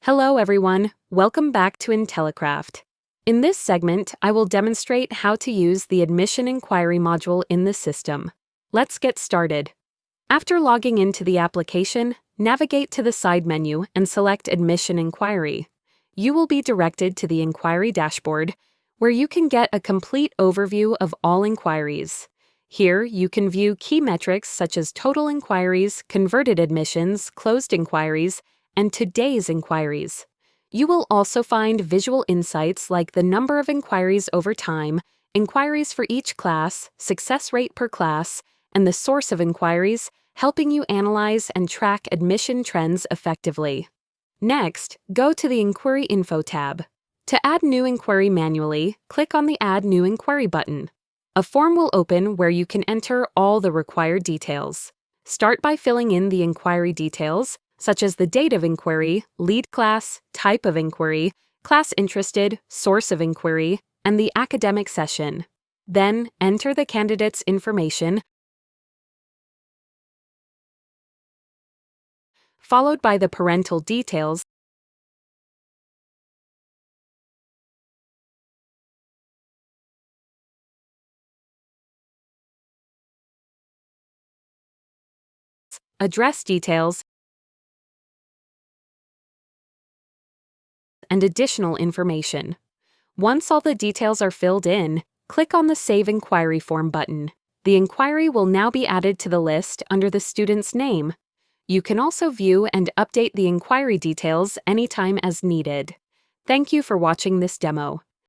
Hello everyone, welcome back to Intellicraft. In this segment, I will demonstrate how to use the Admission Enquiry module in the system. Let's get started. After logging into the application, navigate to the side menu and select Admission Enquiry. You will be directed to the Inquiry dashboard, where you can get a complete overview of all inquiries. Here, you can view key metrics such as total inquiries, converted admissions, closed inquiries, and today's inquiries. You will also find visual insights like the number of inquiries over time, inquiries for each class, success rate per class, and the source of inquiries, helping you analyze and track admission trends effectively. Next, go to the Inquiry Info tab. To add new inquiry manually, click on the Add New Inquiry button. A form will open where you can enter all the required details. Start by filling in the inquiry details, such as the date of inquiry, lead class, type of inquiry, class interested, source of inquiry, and the academic session. Then, enter the candidate's information, followed by the parental details, address details, and additional information. Once all the details are filled in, click on the Save Inquiry Form button. The inquiry will now be added to the list under the student's name. You can also view and update the inquiry details anytime as needed. Thank you for watching this demo.